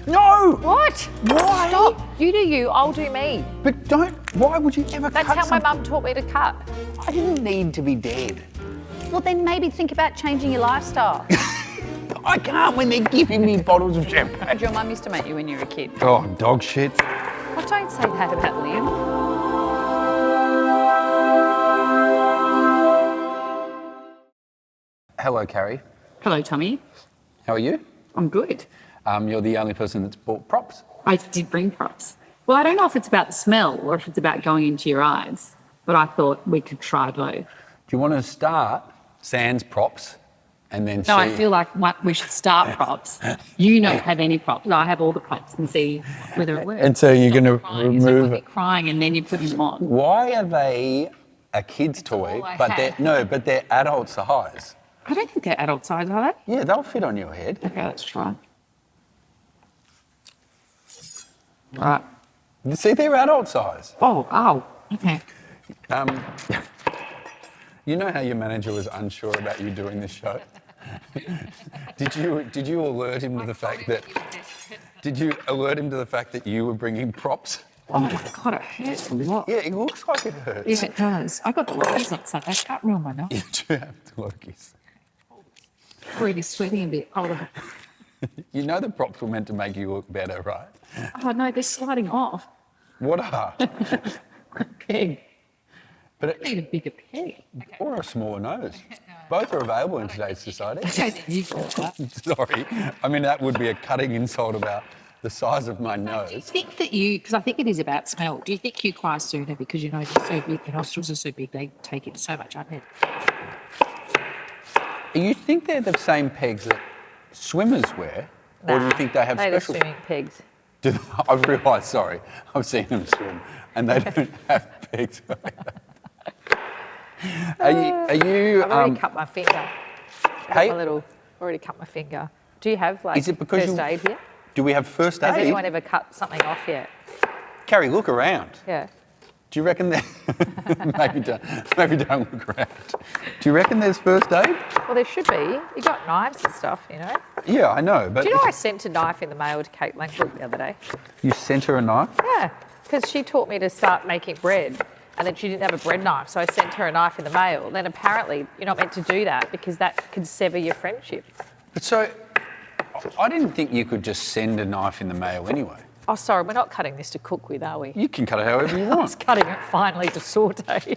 No! What? Why? Stop. You do you, I'll do me. But don't, why would you ever That's cut how my something? mum taught me to cut. I didn't need to be dead. Well, then maybe think about changing your lifestyle. I can't when they're giving me bottles of champagne. Your mum used to make you when you were a kid. Oh, dog shit. Well, don't say that about Liam. Hello, Carrie. Hello, Tommy. How are you? I'm good. You're the only person that's bought props. I did bring props. Well, I don't know if it's about the smell or if it's about going into your eyes, but I thought we could try both. Do you want to start sans props and then see? No, I feel like we should start props. You don't have any props. I have all the props and see whether it works. And so you're going to remove You're crying and then you put them on. Why are they a kid's toy, all I but have. but they're adult size? I don't think they're adult size, are they? Yeah, they'll fit on your head. Okay, let's try. Right. You see, they're adult size. Oh, okay. You know how your manager was unsure about you doing this show? Did you alert him to the fact that? Did you alert him to the fact that you were bringing props? Oh my God, it hurts a lot. Yeah, it looks like it hurts. Yes, it does. I got the Lokies on Sunday. I can't ruin my nose. You do have Loki's. Really sweating a bit. Oh, You know the props were meant to make you look better, right? no, they're sliding off. What are? Peg. But I need a bigger peg. or a smaller nose. Both are available in today's society. Okay, you got that. Sorry. I mean, that would be a cutting insult about the size of my Do you nose. think that because I think it is about smell, do you think you cry sooner because your nose is so big, the nostrils are so big, they take in so much unhead? You think they're the same pegs that swimmers wear? Or do you think they have They're the special... swimming pegs. I've realised, sorry, I've seen them swim and they don't have pegs. Are you I've already cut my finger. Hey? Already cut my finger. Do you have Is it because first aid here? do we have first Has aid? anyone ever cut something off yet? Carrie, look around. Yeah. Do you reckon that... maybe don't look around. Do you reckon there's first aid? Well, there should be. You got knives and stuff, you know. Yeah, I know, but... Do you know I sent a knife in the mail to Kate Langford the other day? You sent her a knife? Yeah, because she taught me to start making bread, and then she didn't have a bread knife, so I sent her a knife in the mail. Then apparently you're not meant to do that because that could sever your friendship. But so, I didn't think you could just send a knife in the mail anyway. Oh, sorry, we're not cutting this to cook with, are we? You can cut it however you I was want. cutting it finely to saute.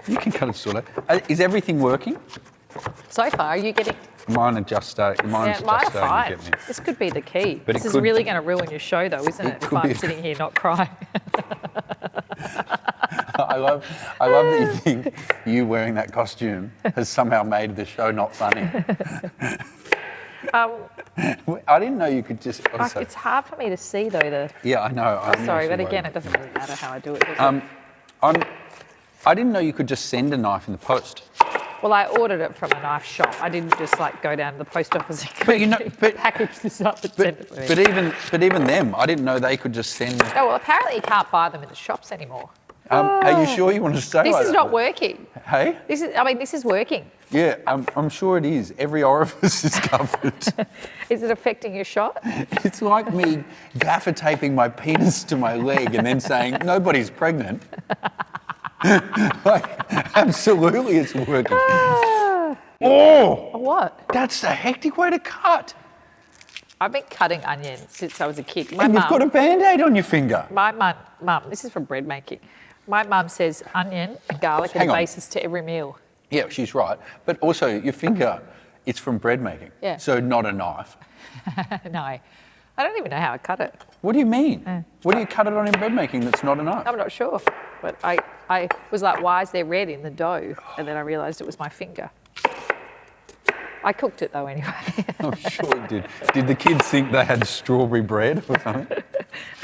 You can cut it sort of. Is everything working? So far, are you getting... Mine are just starting. Mine's Yeah, mine are just starting fine. to get me. This could be the key. But This it is could- really going to ruin your show, though, isn't It it? If could I'm be- sitting here not crying. I love that you think you wearing that costume has somehow made the show not funny. I didn't know you could just. Also, It's hard for me to see, though. yeah, I know. I'm Sorry, also but again, worried. it doesn't really matter how I do it, does it? I didn't know you could just send a knife in the post. Well, I ordered it from a knife shop. I didn't just go down to the post office and But you know, but package this up and send it to me. but even them, I didn't know they could just send. Oh, well, apparently you can't buy them in the shops anymore. Are you sure you want to stay? This like is that? not working. Hey? This is working. Yeah, I'm sure it is. Every orifice is covered. Is it affecting your shot? It's like me gaffer taping my penis to my leg and then saying nobody's pregnant. Absolutely, it's working. Oh, What? that's a hectic way to cut. I've been cutting onions since I was a kid. And you've got a Band-Aid on your finger. My mum, this is from bread making. My mum says onion and garlic are Hang the on. basis to every meal. Yeah, she's right. But also, your finger, it's from bread making. Yeah. So not a knife. No, I don't even know how I cut it. What do you mean? What do you cut it on in bread making that's not a knife? I'm not sure. But I was like, why is there red in the dough? And then I realised it was my finger. I cooked it though anyway. I'm sure it did. Did the kids think they had strawberry bread or something?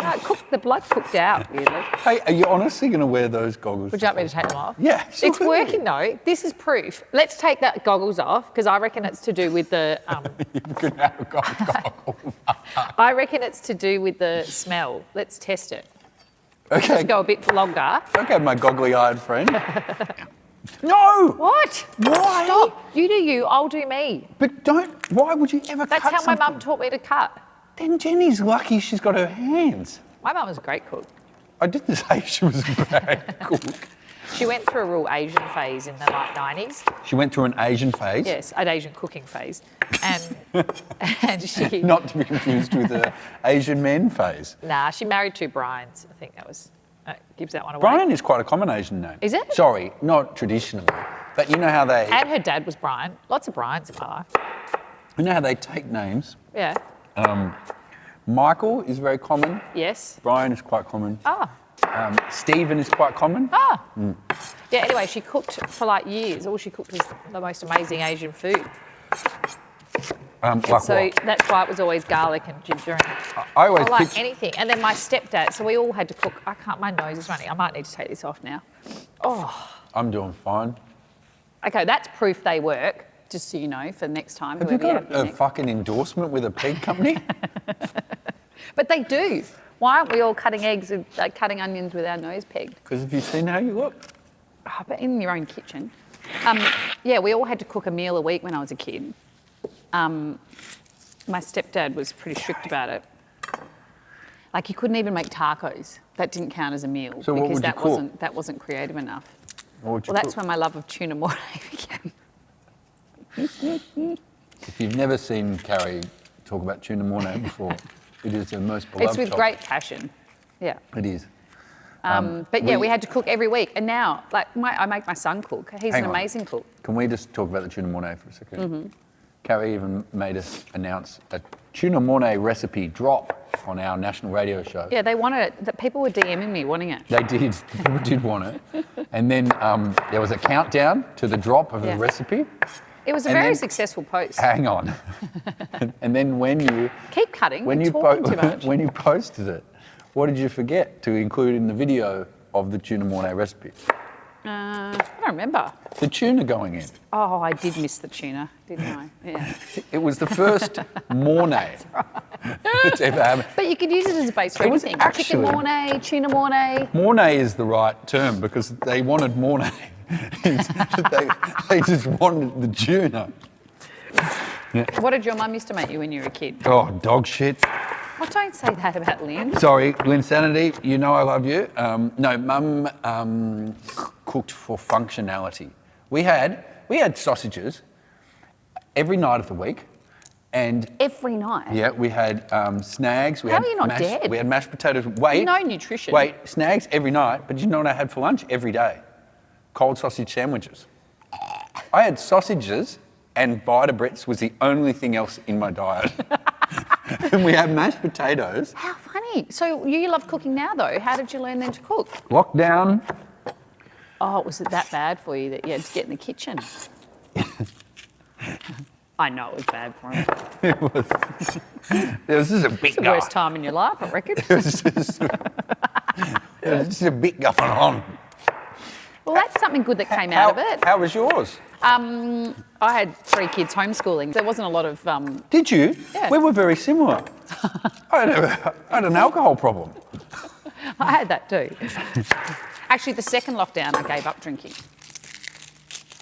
No, the blood cooked out, weirdly. Hey, are you honestly going to wear those goggles? Would you like me to take them off? Yeah, It's absolutely. working though. This is proof. Let's take that goggles off because I reckon it's to do with the. You could have goggles. I reckon it's to do with the smell. Let's test it. Okay. Let's go a bit longer. Okay, my goggly-eyed friend. No! What? Why? Stop. You do you. I'll do me. But don't. Why would you ever That's cut how my something? mum taught me to cut. Then Jenny's lucky she's got her hands. My mum was a great cook. I didn't say she was a bad cook. She went through a real Asian phase in the late 90s. She went through an Asian phase. Yes, an Asian cooking phase. And she... Not to be confused with the Asian men phase. Nah, she married 2 Bryans. I think that was... gives that one away. Brian is quite a common Asian name. Is it? Sorry, not traditionally. But you know how they... And her dad was Brian. Lots of Bryans in my life. You know how they take names? Yeah. Michael is very common. Yes. Brian is quite common. Ah. Stephen is quite common. Ah. Yeah, anyway, she cooked for like years. All she cooked was the most amazing Asian food. Like So what? that's why it was always garlic and ginger and I always I like picture... anything. And then my stepdad, so we all had to cook. I can't, my nose is running. I might need to take this off now. Oh. I'm doing fine. Okay, that's proof they work. Just so you know, for next time. Have you whoever got have your a next- fucking endorsement with a peg company? But they do. Why aren't we all cutting eggs and like cutting onions with our nose pegged? Because have you seen how you look? Oh, but in your own kitchen. yeah, we all had to cook a meal a week when I was a kid. My stepdad was pretty strict about it. Like you couldn't even make tacos. That didn't count as a meal So what because would you cook? that wasn't creative enough. What would you Well, that's cook? when my love of tuna mornay began. If you've never seen Carrie talk about tuna mornay before, it is her most beloved It's with topic. great passion. Yeah. It is. But yeah, we had to cook every week. And now, like, I make my son cook. He's Hang an on. amazing cook. Can we just talk about the tuna mornay for a second? Mm-hmm. Carrie even made us announce a tuna mornay recipe drop on our national radio show. Yeah, they wanted it. That people were DMing me wanting it. They did. People did want it. And then there was a countdown to the drop of Yeah. the recipe. It was a And very then- successful post. Hang on. And then when you Keep cutting. when We're you talking too much. when you posted it, what did you forget to include in the video of the tuna mornay recipe? I don't remember. The tuna going in. Oh, I did miss the tuna, didn't I? Yeah. It was the first mornay that's ever happened. But you could use it as a base for It was anything. Chicken actually- mornay, tuna mornay. Mornay is the right term because they wanted mornay. they just wanted the tuna. What did your mum used to make you when you were a kid? Oh, dog shit. Well, don't say that about Lynn. Sorry, Lynn Sanity, you know I love you. No, Mum cooked for functionality. We had sausages every night of the week, and Every night. yeah, we had snags. We How had are you not dead? We had mashed potatoes. Wait, No nutrition. Wait, snags every night, but you know what I had for lunch every day? Cold sausage sandwiches. I had sausages, and Vita Brits was the only thing else in my diet. And we had mashed potatoes. How funny. So you love cooking now, though. How did you learn then to cook? Lockdown. Oh, was it that bad for you that you had to get in the kitchen? I know it was bad for him. It was just a bit The worst time in your life, I reckon. It was just a bit going on. Well, that's something good that came out of it. How was yours? I had 3 kids homeschooling. There wasn't a lot of. Did you? Yeah. We were very similar. I had an alcohol problem. I had that too. Actually, the second lockdown, I gave up drinking.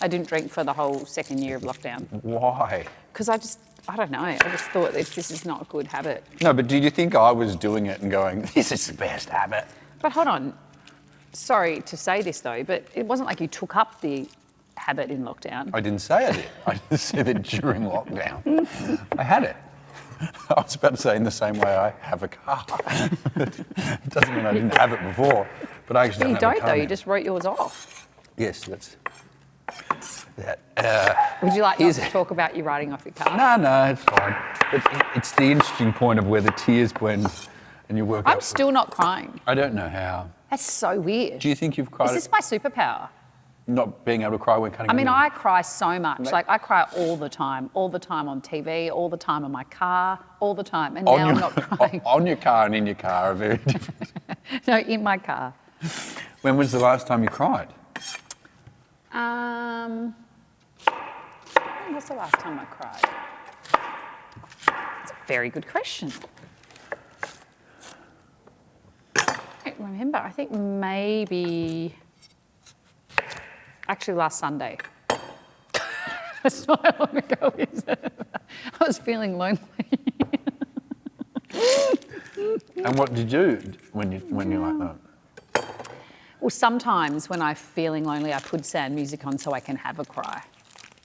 I didn't drink for the whole second year of lockdown Why? because I don't know. I just thought this is not a good habit. No, but did you think I was doing it and going, this is the best habit? But hold on. Sorry to say this though, but it wasn't like you took up the habit in lockdown. I didn't say I did. I just said that during lockdown. I had it. I was about to say in the same way I have a car. It doesn't mean I didn't have it before, but I actually You don't have a don't car though. now. You just wrote yours off. Yes, that's that. Would you like Is not to it? talk about you writing off your car? No, it's fine. But it's the interesting point of where the tears blend and you work I'm out. still not crying. I don't know how. That's so weird. Do you think you've cried Is this my superpower? not being able to cry when cutting I mean, onions? I cry so much. Mate. Like, I cry all the time on TV, all the time in my car, all the time. And now I'm not crying. on your car and in your car are very different. No, in my car. When was the last time you cried? When was the last time I cried? That's a very good question. I don't remember. I think maybe... Actually, last Sunday. That's not how long ago is it? I was feeling lonely. And what do you do when you're like that? Well, sometimes when I'm feeling lonely, I put sad music on so I can have a cry.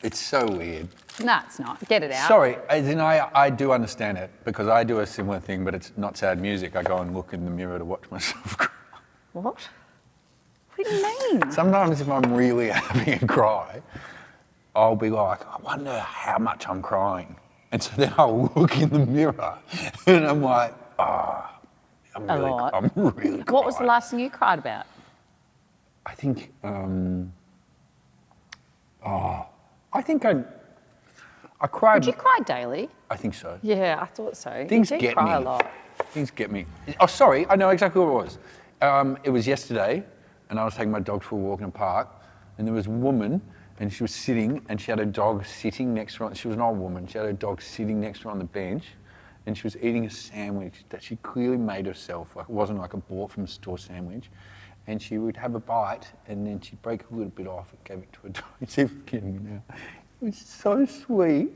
It's so weird. No, it's not. Get it out. Sorry, as in I do understand it because I do a similar thing, but it's not sad music. I go and look in the mirror to watch myself cry. What? What do you mean? Sometimes if I'm really having a cry, I'll be like, I wonder how much I'm crying. And so then I'll look in the mirror and I'm like, I'm really crying. What was the last thing you cried about? I think, I think I cried. Would you cry daily? I think so. Yeah, I thought so. Things you do get cry me. a lot. Things get me. Oh, sorry, I know exactly what it was. It was yesterday, and I was taking my dog for a walk in the park, and there was a woman, and she was sitting, and she had a dog sitting next to her. She was an old woman. She had a dog sitting next to her on the bench, and she was eating a sandwich that she clearly made herself. Like it wasn't like a bought from a store sandwich. And she would have a bite, and then she'd break a little bit off and gave it to her dog. She's kidding me now. It was so sweet.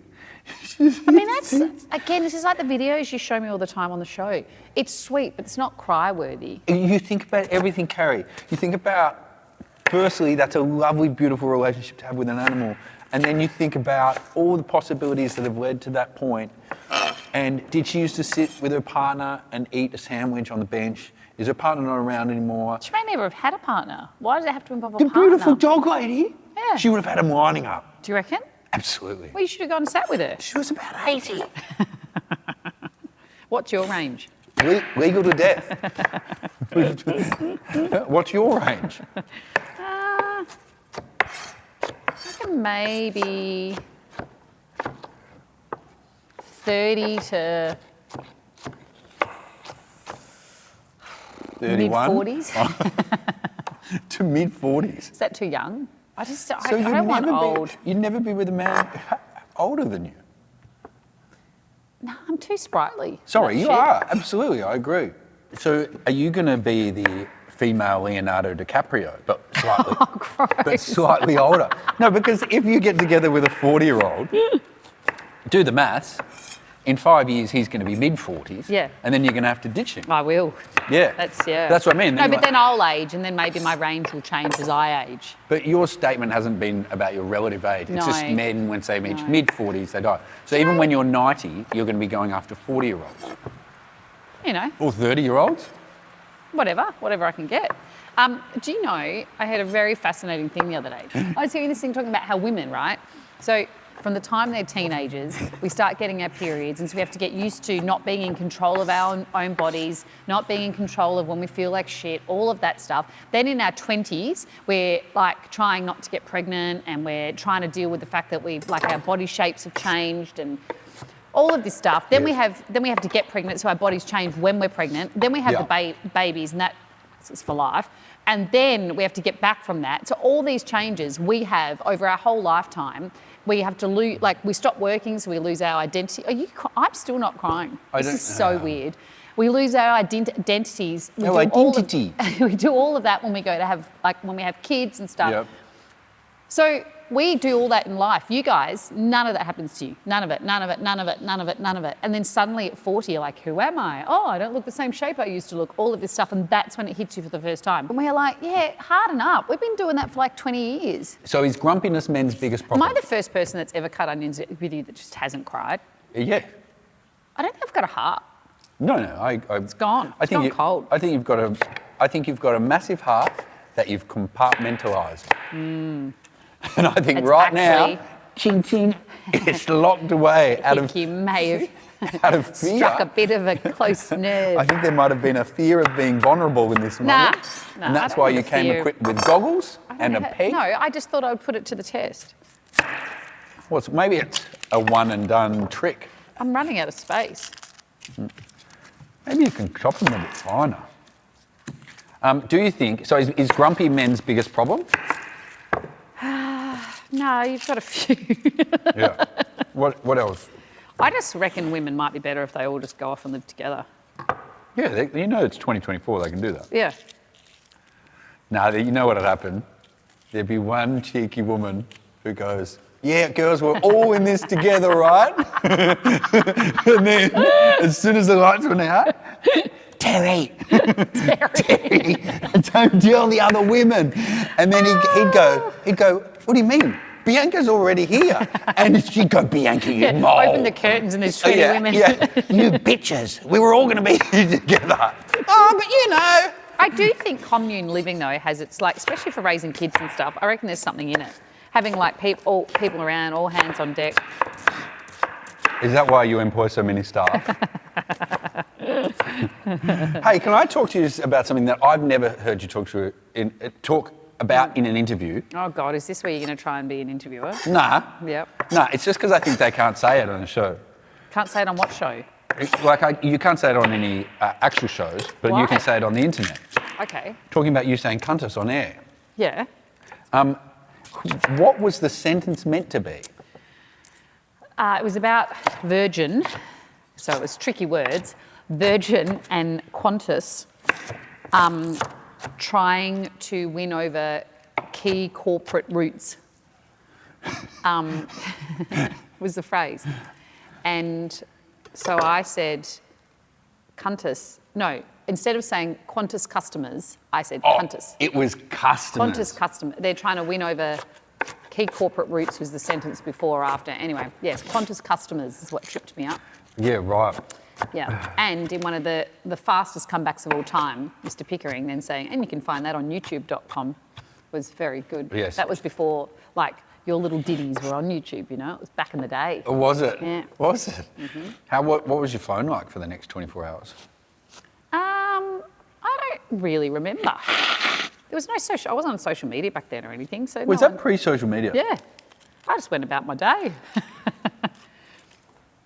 I mean, that's, again, this is like the videos you show me all the time on the show. It's sweet, but it's not cry-worthy. You think about everything, Carrie. You think about, firstly, that's a lovely, beautiful relationship to have with an animal. And then you think about all the possibilities that have led to that point. And did she used to sit with her partner and eat a sandwich on the bench? Is her partner not around anymore? She may never have had a partner. Why does it have to involve a The partner? beautiful dog lady. Yeah. She would have had him lining up. Do you reckon? Absolutely. Well, you should have gone and sat with her. She was about 80. What's your range? Legal to death. What's your range? I reckon maybe 30 to 31? mid-40s. To mid-40s. Is that too young? I So don't want old. You'd never be with a man older than you. No, I'm too sprightly. Sorry, That you shit. are. Absolutely, I agree. So are you going to be the female Leonardo DiCaprio, but slightly older? No, because if you get together with a 40-year-old, do the maths, in 5 years he's going to be mid-40s. Yeah. And then you're going to have to ditch him. I will. Yeah. That's what I mean. No, but then I'll age, and then maybe my range will change as I age. But your statement hasn't been about your relative age. It's just No. men, once they reach mid-40s, they die. So even when you're 90, you're going to be going after 40-year-olds. You know, Or 30-year-olds. whatever I can get. Do you know, I had a very fascinating thing the other day. I was hearing this thing talking about how women, right? So from the time they're teenagers, we start getting our periods, and so we have to get used to not being in control of our own bodies, not being in control of when we feel like shit, all of that stuff. Then in our 20s, we're like trying not to get pregnant, and we're trying to deal with the fact that our body shapes have changed and all of this stuff. Then we have to get pregnant, so our bodies change when we're pregnant. Then we have the babies, and that is for life. And then we have to get back from that. So all these changes we have over our whole lifetime. We have to lose, we stop working, so we lose our identity. I'm still not crying. This is so weird. We lose our identities. We do all of that when we go to have, when we have kids and stuff. Yep. So we do all that in life. You guys, none of that happens to you. None of it, none of it, none of it, none of it, none of it. And then suddenly at 40, you're like, who am I? Oh, I don't look the same shape I used to look, all of this stuff. And that's when it hits you for the first time. And we're like, yeah, harden up. We've been doing that for 20 years. So is grumpiness men's biggest problem? Am I the first person that's ever cut onions with you that just hasn't cried? Yeah. I don't think I've got a heart. No, It's gone. I think It's gone cold. I think you've got a massive heart that you've compartmentalised. And I think It's right actually- now, ching ching, it's locked away I think you may have out of fear. struck a bit of a close nerve. I think there might have been a fear of being vulnerable in this moment. Nah, and that's I don't why have you a came fear. equipped with goggles and a peg. No, I just thought I would put it to the test. Well, maybe it's a one and done trick. I'm running out of space. Maybe you can chop them a bit finer. Do you think, so is grumpy men's biggest problem? No, you've got a few. Yeah. What else? I just reckon women might be better if they all just go off and live together. Yeah, it's 2024, they can do that. Yeah. Nah, you know what'd happen? There'd be one cheeky woman who goes, yeah, girls, we're all in this together, right? And then, as soon as the lights went out, Terry, Terry, don't tell the other women. And then he'd go, what do you mean? Bianca's already here. And she'd go, Bianca, you mole. Open the curtains and there's 20 women. Yeah, you bitches. We were all going to be here together. Oh, but you know. I do think commune living though has its like, especially for raising kids and stuff. I reckon there's something in it. Having like people around, all hands on deck. Is that why you employ so many staff? Hey, can I talk to you about something that I've never heard you talk about in an interview? Oh God, is this where you're going to try and be an interviewer? Nah. Yep. Nah, it's just because I think they can't say it on a show. Can't say it on what show? You can't say it on any actual shows, but Why? you can say it on the internet. Okay. Talking about you saying cuntus on air. Yeah. What was the sentence meant to be? It was about virgin, so it was tricky words. Virgin and Qantas trying to win over key corporate routes was the phrase. And so I said Qantas. No, instead of saying Qantas customers, I said Qantas. It was customers. Qantas customer. They're trying to win over key corporate routes was the sentence before or after. Anyway, yes, Qantas customers is what tripped me up. Yeah, right. Yeah, and in one of the fastest comebacks of all time, Mr. Pickering then saying, and you can find that on youtube.com, was very good. Yes. That was before, like, your little ditties were on YouTube, you know? It was back in the day. Oh, was it? Yeah. Was it? Mm-hmm. What was your phone like for the next 24 hours? I don't really remember. There was no social, I wasn't on social media back then or anything, so Was that pre-social media? Yeah. I just went about my day.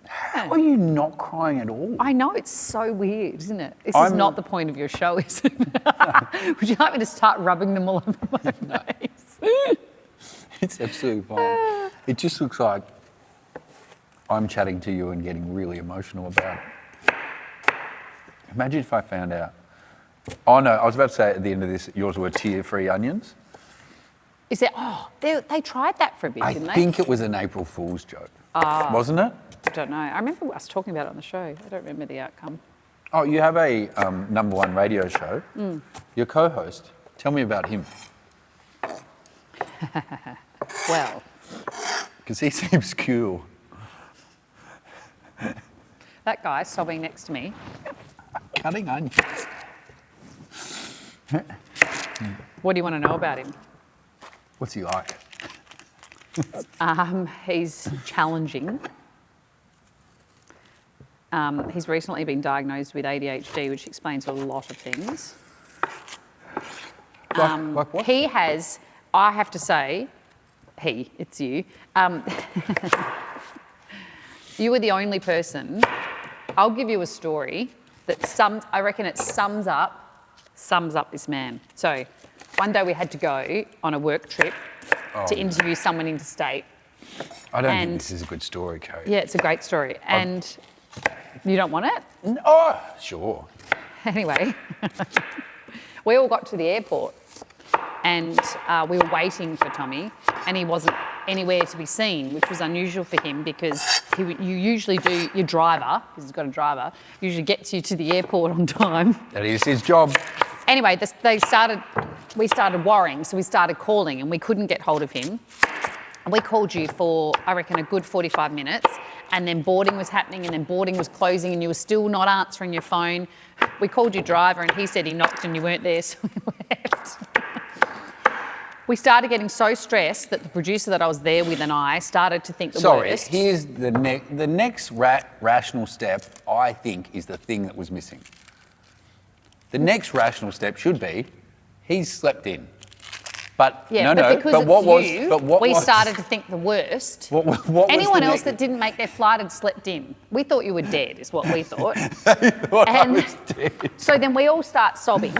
How are you not crying at all? I know, it's so weird, isn't it? This is not the point of your show, is it? Would you like me to start rubbing them all over my face? It's absolutely fine. It just looks like I'm chatting to you and getting really emotional about it. Imagine if I found out. Oh no, I was about to say at the end of this, yours were tear-free onions. Is that, they tried that for a bit, didn't they? I think it was an April Fool's joke. Wasn't it? I don't know. I remember us talking about it on the show. I don't remember the outcome. Oh, you have a #1 radio show. Your co-host. Tell me about him. Well. Because he seems cool. That guy sobbing next to me. Cutting onions. What do you want to know about him? What's he like? He's challenging. He's recently been diagnosed with ADHD, which explains a lot of things. Like what? He has, I have to say, it's you. You were the only person. I'll give you a story that sums up this man. So one day we had to go on a work trip to interview someone interstate. I don't think this is a good story, Carrie. Yeah, it's a great story. And you don't want it? Oh, sure. Anyway, we all got to the airport and we were waiting for Tommy and he wasn't anywhere to be seen, which was unusual for him because you usually do, your driver, because he's got a driver, usually gets you to the airport on time. That is his job. Anyway, we started worrying, so we started calling and we couldn't get hold of him. And we called you for, I reckon, a good 45 minutes and then boarding was happening and then boarding was closing and you were still not answering your phone. We called your driver and he said he knocked and you weren't there, so we left. We started getting so stressed that the producer that I was there with and I started to think the worst. Sorry, here's the next rational step, I think, is the thing that was missing. The next rational step should be, he's slept in. But yeah, no, because but what was? you, But what we was? started to think the worst. What was Anyone the else that didn't make their flight had slept in. We thought you were dead, is what we thought. I was dead. So then we all start sobbing.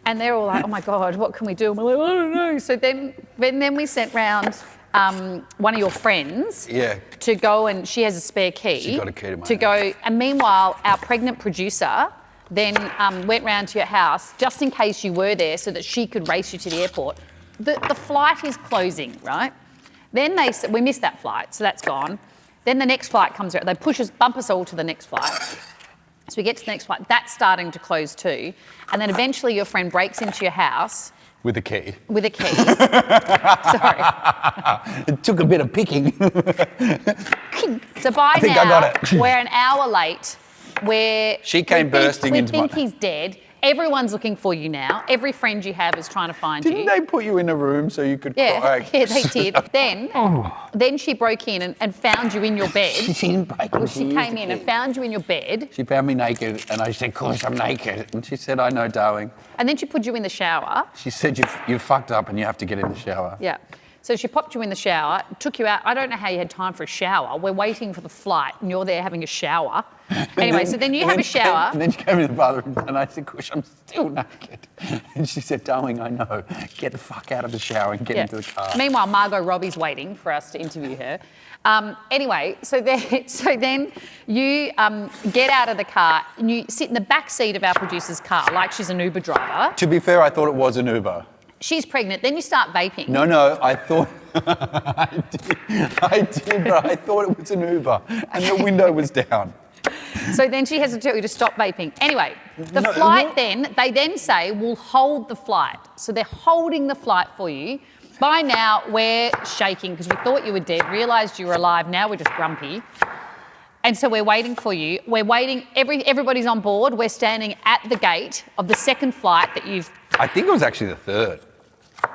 And they're all like, oh my God, what can we do? And we're like, I don't know. So then we sent round one of your friends to go, and she has a spare key. She got a key to my to go. And meanwhile, our pregnant producer then went round to your house just in case you were there so that she could race you to the airport. The flight is closing, right? Then we missed that flight, so that's gone. Then the next flight comes around. They bump us all to the next flight. So we get to the next flight. That's starting to close too. And then eventually your friend breaks into your house. With a key. With a key. Sorry. It took a bit of picking. So by I think now, I got it. we're an hour late. She came bursting into We my... think he's dead. Everyone's looking for you now. Every friend you have is trying to find Didn't you. they put you in a room so you could Yeah, cry? yeah, they did. Then she broke in and found you in your bed. She didn't break Well, in, she used came the in and key. found you in your bed. She found me naked and I said, of course I'm naked. And she said, I know, darling. And then she put you in the shower. She said, you fucked up and you have to get in the shower. Yeah. So she popped you in the shower, took you out. I don't know how you had time for a shower. We're waiting for the flight and you're there having a shower. Anyway, so then you have a shower. And then she came in the bathroom and I said, Kush, I'm still naked. And she said, darling, I know. Get the fuck out of the shower and get into the car. Meanwhile, Margot Robbie's waiting for us to interview her. Anyway, so then you get out of the car and you sit in the back seat of our producer's car like she's an Uber driver. To be fair, I thought it was an Uber. She's pregnant. Then you start vaping. No, I thought... I did, but I thought it was an Uber and the window was down. So then she has to tell you to stop vaping. Anyway, the No, flight what? they then say, we'll hold the flight. So they're holding the flight for you. By now, we're shaking because we thought you were dead, realised you were alive. Now we're just grumpy. And so we're waiting for you. We're waiting. Everybody's on board. We're standing at the gate of the second flight that you've... I think it was actually the third.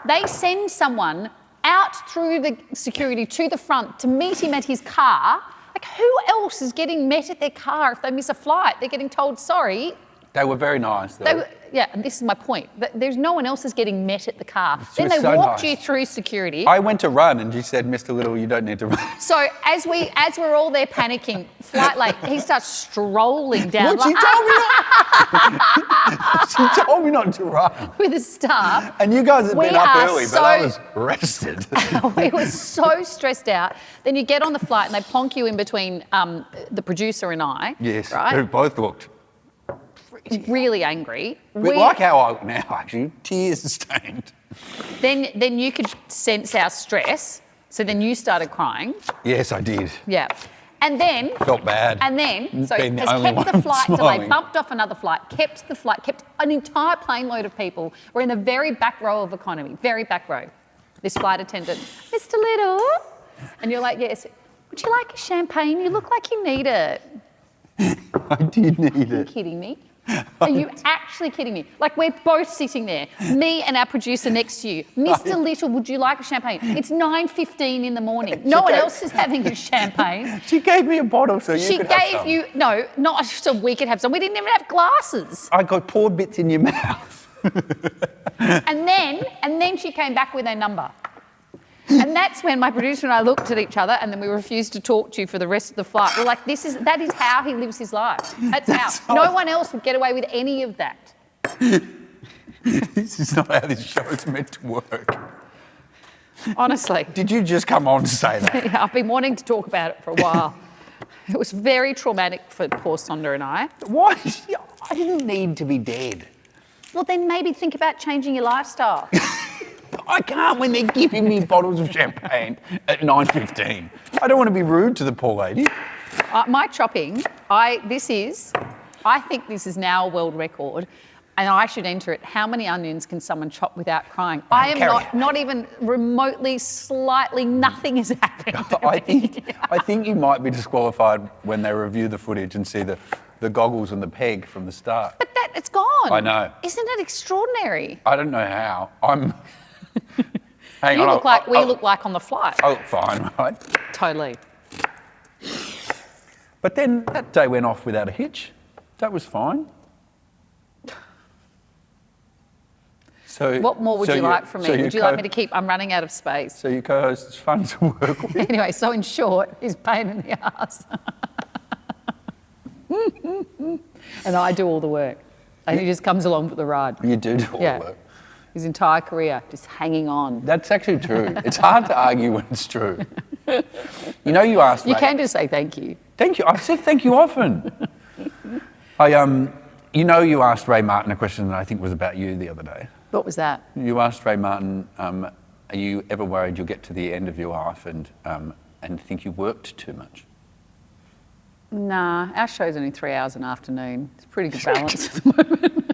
They send someone out through the security to the front to meet him at his car. Like, who else is getting met at their car if they miss a flight? They're getting told, sorry. They were very nice, though. Yeah, and this is my point. There's no one else is getting met at the car. Then was they so walked nice. you through security. I went to run and she said, Mr. Little, you don't need to run. So as we're all there panicking, flight late, he starts strolling down What, she told me not. She told me not to run. with the staff. And you guys had We been up are early, but I so- was rested. We were so stressed out. Then you get on the flight and they plonk you in between the producer and I. Yes, who Right? both looked. Really angry. Bit like how I look now, actually, tears stained. Then you could sense our stress. So then you started crying. Yes, I did. Yeah. And then... Felt bad. And then, so Being the has only kept the one flight delay, smiling. bumped off another flight, kept an entire plane load of people. We're in the very back row of economy, very back row. This flight attendant, Mr. Little, and you're like, yes, would you like a champagne? You look like you need it. I did need Are you it. kidding me? Are you actually kidding me? Like, we're both sitting there, me and our producer next to you. Mr. Little, would you like a champagne? It's 9:15 in the morning. No one else is having a champagne. She gave me a bottle so you She could have gave some. you, no, not so we could have some. We didn't even have glasses. I got poured bits in your mouth. And then she came back with her number. And that's when my producer and I looked at each other and then we refused to talk to you for the rest of the flight. We're like, that is how he lives his life. That's how. No one else would get away with any of that. This is not how this show's meant to work. Honestly. Did you just come on to say that? Yeah, I've been wanting to talk about it for a while. It was very traumatic for poor Sonda and I. Why? I didn't need to be dead. Well, then maybe think about changing your lifestyle. I can't when they're giving me bottles of champagne at 9:15. I don't want to be rude to the poor lady. My chopping, I think this is now a world record, and I should enter it. How many onions can someone chop without crying? I am Carrie. not even remotely, slightly, nothing has happened. I think you might be disqualified when they review the footage and see the goggles and the peg from the start. But it's gone. I know. Isn't it extraordinary? I don't know how. Hang You on. look like we look like on the flight. I look fine, right? Totally. But then that day went off without a hitch. That was fine. So What more would you like from me? so Would you like me to keep? I'm running out of space. So your co-host is fun to work with. Anyway, so in short, he's a pain in the ass. And I do all the work. And he just comes along for the ride. You do all Yeah. the work. His entire career, just hanging on. That's actually true. It's hard to argue when it's true. You know, you asked. You Ray- can just say thank you. Thank you. I've said thank you often. You asked Ray Martin a question that I think was about you the other day. What was that? You asked Ray Martin, are you ever worried you'll get to the end of your life and think you worked too much? Nah, our show's only 3 hours an afternoon. It's a pretty good balance at the moment.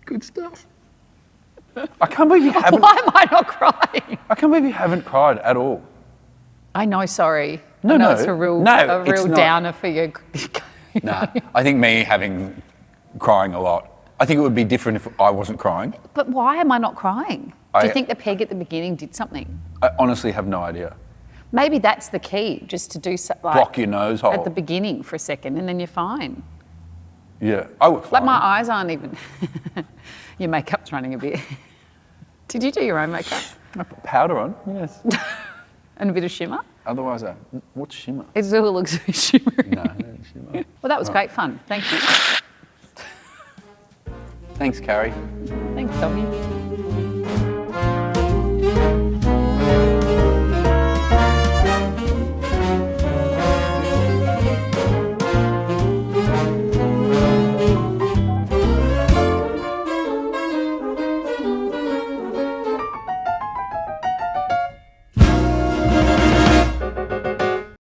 Good stuff. I can't believe you haven't. Why am I not crying? I can't believe you haven't cried at all. I know, sorry. No, I know no. it's a real, No, a it's real not. downer for you. Nah, I think me having crying a lot. I think it would be different if I wasn't crying. But why am I not crying? Do you I- think the peg at the beginning did something? I honestly have no idea. Maybe that's the key, just to do something like Block your nose hole. at the beginning for a second, and then you're fine. Yeah, I would. Like my eyes aren't even. Your makeup's running a bit. Did you do your own makeup? I put powder on. Yes. And a bit of shimmer? Otherwise, what's shimmer? It still looks very shimmery. No, no shimmer. Well, that was great fun. Thank you. Thanks, Carrie. Thanks, Tommy.